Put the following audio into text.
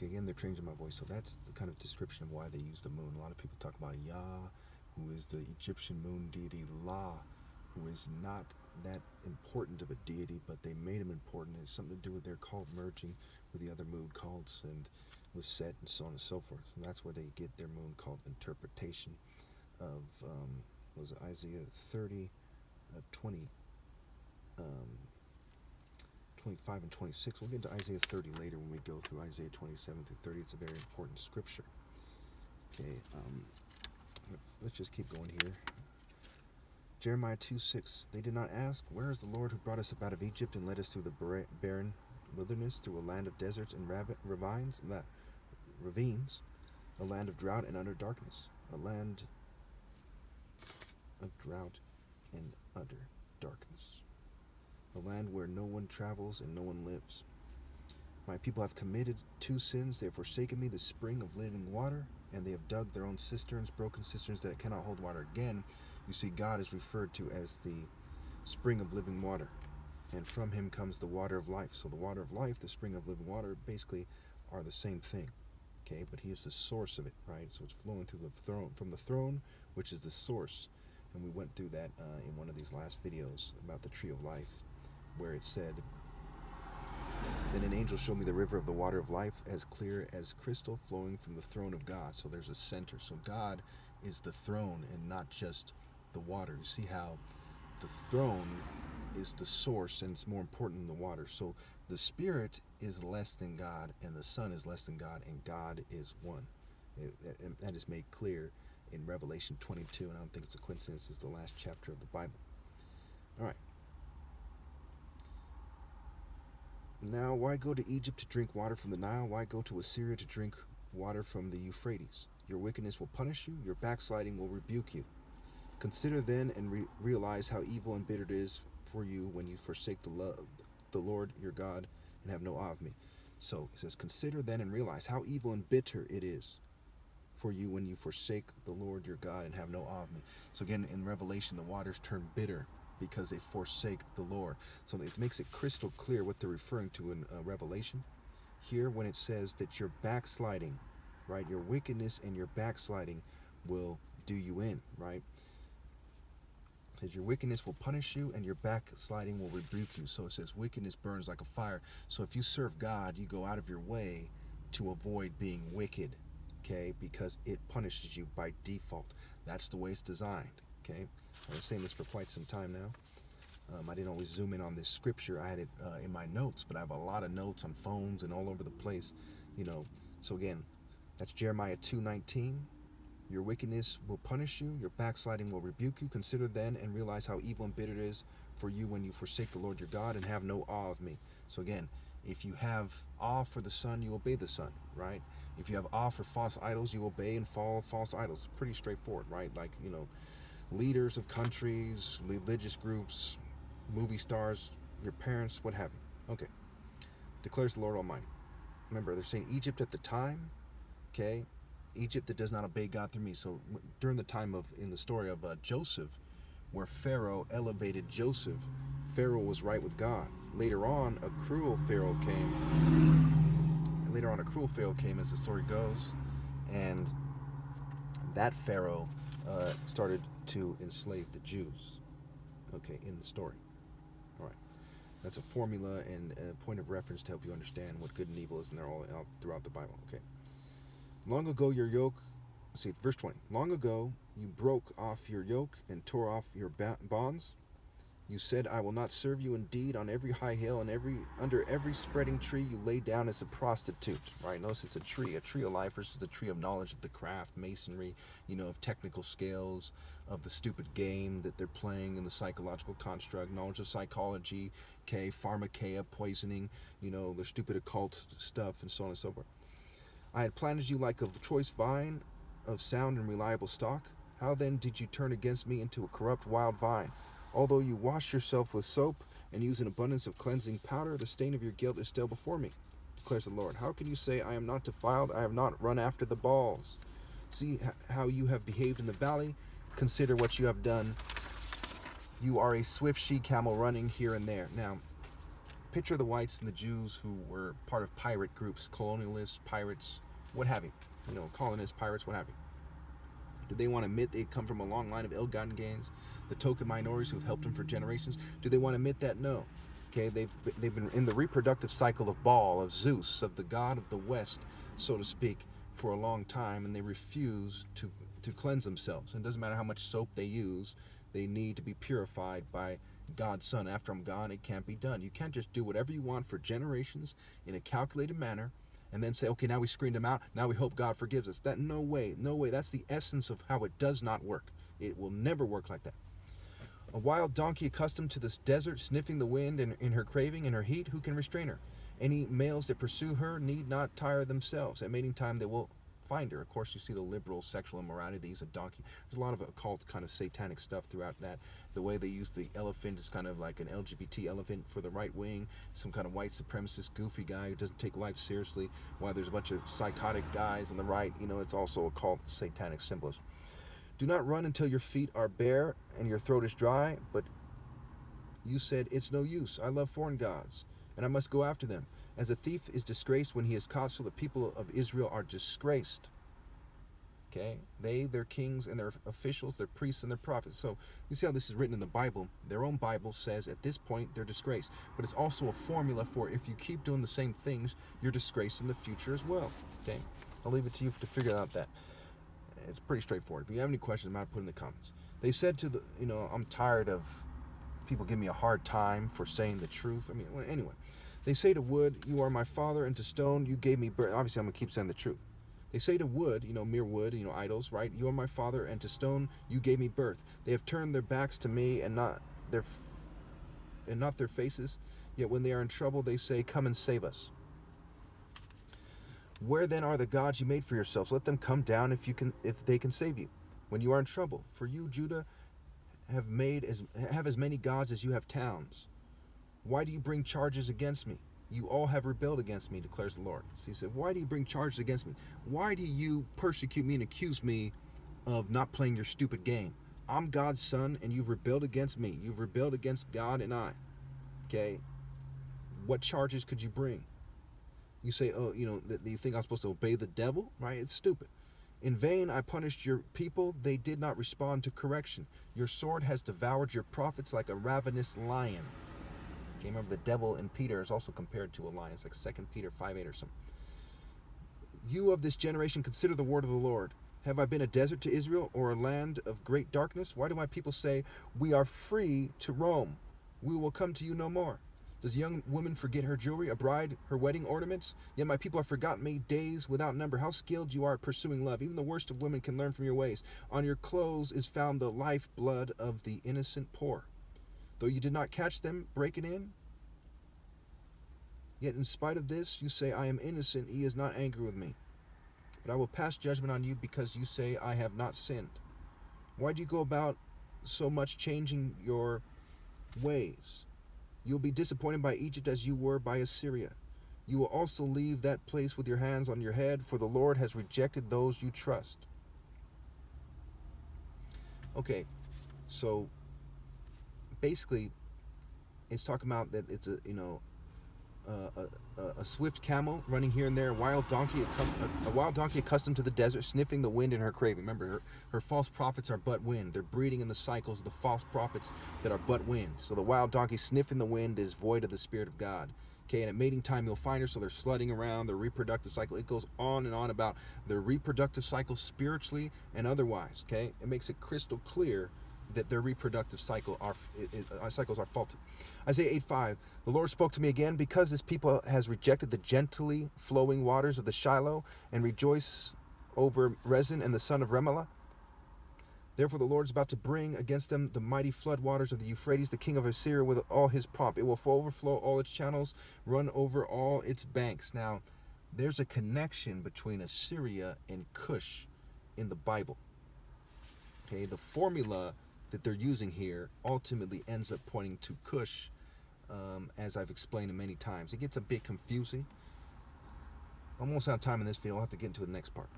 Okay, again, they're changing my voice. So that's the kind of description of why they use the moon. A lot of people talk about Yah, who is the Egyptian moon deity, La, who is not that important of a deity, but they made him important. It's something to do with their cult merging with the other moon cults and with Set and so on and so forth. And that's where they get their moon cult interpretation of, was it Isaiah 30, 20, um, 25 and 26. We'll get to Isaiah 30 later when we go through Isaiah 27 through 30. It's a very important scripture. Okay, let's just keep going here. Jeremiah 2:6. They did not ask, where is the Lord who brought us up out of Egypt and led us through the barren wilderness, through a land of deserts and ravines, a land of drought and utter darkness, a land of drought and utter darkness, a land where no one travels and no one lives. My people have committed two sins. They have forsaken me, the spring of living water, and they have dug their own cisterns, broken cisterns that cannot hold water. Again, you see God is referred to as the spring of living water, and from him comes the water of life. So the water of life, the spring of living water, basically are the same thing. Okay, but he is the source of it, right? So it's flowing through the throne, from the throne, which is the source. And we went through that in one of these last videos about the tree of life, where it said, then an angel showed me the river of the water of life, as clear as crystal, flowing from the throne of God. So there's a center. So God is the throne and not just the water. You see how the throne is the source and it's more important than the water. So the Spirit is less than God and the Son is less than God, and God is one. That is made clear in Revelation 22, and I don't think it's a coincidence. It's the last chapter of the Bible. All right. Now, why go to Egypt to drink water from the Nile? Why go to Assyria to drink water from the Euphrates? Your wickedness will punish you. Your backsliding will rebuke you. Consider then and realize how evil and bitter it is for you when you forsake the Lord your God and have no awe of me. So it says, consider then and realize how evil and bitter it is for you when you forsake the Lord your God and have no awe of me. So again, in Revelation, the waters turn bitter because they forsake the Lord. So it makes it crystal clear what they're referring to in Revelation. Here, when it says that your backsliding, right, your wickedness and your backsliding will do you in, right? Because your wickedness will punish you and your backsliding will rebuke you. So it says wickedness burns like a fire. So if you serve God, you go out of your way to avoid being wicked, okay, because it punishes you by default. That's the way it's designed, okay? I've been saying this for quite some time now. I didn't always zoom in on this scripture. I had it in my notes, but I have a lot of notes on phones and all over the place, you know. So again, that's Jeremiah 2:19. Your wickedness will punish you, your backsliding will rebuke you. Consider then and realize how evil and bitter it is for you when you forsake the Lord your God and have no awe of me. So again, if you have awe for the Son, you obey the Son, right? If you have awe for false idols, you obey and follow false idols. Pretty straightforward, right? Like, you know, leaders of countries, religious groups, movie stars, your parents, what have you. Okay. Declares the Lord Almighty. Remember, they're saying Egypt at the time, okay? Egypt that does not obey God through me. So during the time of, in the story of Joseph, where Pharaoh elevated Joseph, Pharaoh was right with God. Later on, a cruel Pharaoh came, as the story goes, and that Pharaoh started to enslave the Jews, okay, in the story. All right. That's a formula and a point of reference to help you understand what good and evil is, and they're all out throughout the Bible, okay? Long ago your yoke, let's see, verse 20. Long ago you broke off your yoke and tore off your bonds. You said, I will not serve you. Indeed, on every high hill and under every spreading tree you lay down as a prostitute. Right? Notice it's a tree of life versus the tree of knowledge of the craft, masonry, you know, of technical scales, of the stupid game that they're playing in the psychological construct, knowledge of psychology, okay, pharmakeia, poisoning, you know, the stupid occult stuff, and so on and so forth. I had planted you like a choice vine of sound and reliable stock. How then did you turn against me into a corrupt wild vine? Although you wash yourself with soap and use an abundance of cleansing powder, the stain of your guilt is still before me, declares the Lord. How can you say, I am not defiled? I have not run after the balls. See how you have behaved in the valley. Consider what you have done. You are a swift she-camel running here and there. Now, picture the whites and the Jews who were part of pirate groups, colonialists, pirates, what have you. Colonists, pirates, what have you. Do they want to admit they come from a long line of ill-gotten gains, the token minorities who've helped them for generations? Do they want to admit that? No. Okay, they've been in the reproductive cycle of Baal, of Zeus, of the god of the West, so to speak, for a long time, and they refuse to cleanse themselves. And it doesn't matter how much soap they use, they need to be purified by God's Son. After I'm gone, it can't be done. You can't just do whatever you want for generations in a calculated manner and then say, okay, now we screened them out, now we hope God forgives us. No way. That's the essence of how it does not work. It will never work like that. A wild donkey accustomed to this desert, sniffing the wind in her craving and her heat, who can restrain her? Any males that pursue her need not tire themselves. At mating time, they will find her. Of course, you see the liberal sexual immorality. They use a donkey. There's a lot of occult kind of satanic stuff throughout that. The way they use the elephant is kind of like an LGBT elephant for the right wing, some kind of white supremacist goofy guy who doesn't take life seriously, while there's a bunch of psychotic guys on the right. It's also occult satanic symbolism. Do not run until your feet are bare and your throat is dry, but you said, it's no use. I love foreign gods, and I must go after them. As a thief is disgraced when he is caught, so the people of Israel are disgraced. Okay? They, their kings and their officials, their priests and their prophets. So you see how this is written in the Bible. Their own Bible says at this point they're disgraced. But it's also a formula for if you keep doing the same things, you're disgraced in the future as well. Okay? I'll leave it to you to figure out that. It's pretty straightforward. If you have any questions, put in the comments. They said to the, I'm tired of people giving me a hard time for saying the truth. Anyway. They say to wood, you are my father, and to stone, you gave me birth. Obviously, I'm going to keep saying the truth. They say to wood, mere wood, idols, right? You are my father, and to stone, you gave me birth. They have turned their backs to me and not their faces. Yet when they are in trouble, they say, come and save us. Where then are the gods you made for yourselves? Let them come down if they can save you. When you are in trouble, for you, Judah, have as many gods as you have towns. Why do you bring charges against me? You all have rebelled against me, declares the Lord. So he said, why do you bring charges against me? Why do you persecute me and accuse me of not playing your stupid game? I'm God's son, and you've rebelled against me. You've rebelled against God and I. Okay? What charges could you bring? You say, you think I'm supposed to obey the devil? Right? It's stupid. In vain I punished your people. They did not respond to correction. Your sword has devoured your prophets like a ravenous lion. Okay, remember the devil in Peter is also compared to a lion. It's like 2 Peter 5:8 or something. You of this generation consider the word of the Lord. Have I been a desert to Israel, or a land of great darkness? Why do my people say, we are free to roam? We will come to you no more. Does a young woman forget her jewelry, a bride her wedding ornaments? Yet my people have forgotten me days without number. How skilled you are at pursuing love. Even the worst of women can learn from your ways. On your clothes is found the lifeblood of the innocent poor. Though you did not catch them breaking in, yet in spite of this, you say, I am innocent. He is not angry with me. But I will pass judgment on you because you say, I have not sinned. Why do you go about so much changing your ways? You will be disappointed by Egypt as you were by Assyria. You will also leave that place with your hands on your head, for the Lord has rejected those you trust. Okay, so basically, it's talking about that it's a swift camel running here and there, a wild donkey accustomed to the desert, sniffing the wind in her craving. Remember, her false prophets are but wind. They're breeding in the cycles of the false prophets that are but wind. So the wild donkey sniffing the wind is void of the Spirit of God. Okay, and at mating time you'll find her, so they're slutting around, their reproductive cycle. It goes on and on about their reproductive cycle spiritually and otherwise. Okay, it makes it crystal clear that their reproductive cycles are faulty. Isaiah 8:5, the Lord spoke to me again, because this people has rejected the gently flowing waters of the Shiloh and rejoice over Rezin and the son of Remelah. Therefore the Lord is about to bring against them the mighty flood waters of the Euphrates, the king of Assyria with all his pomp. It will overflow all its channels, run over all its banks. Now, there's a connection between Assyria and Cush in the Bible. Okay, the formula that they're using here ultimately ends up pointing to Cush, as I've explained it many times. It gets a bit confusing. Almost out of time in this video. I'll have to get into the next part.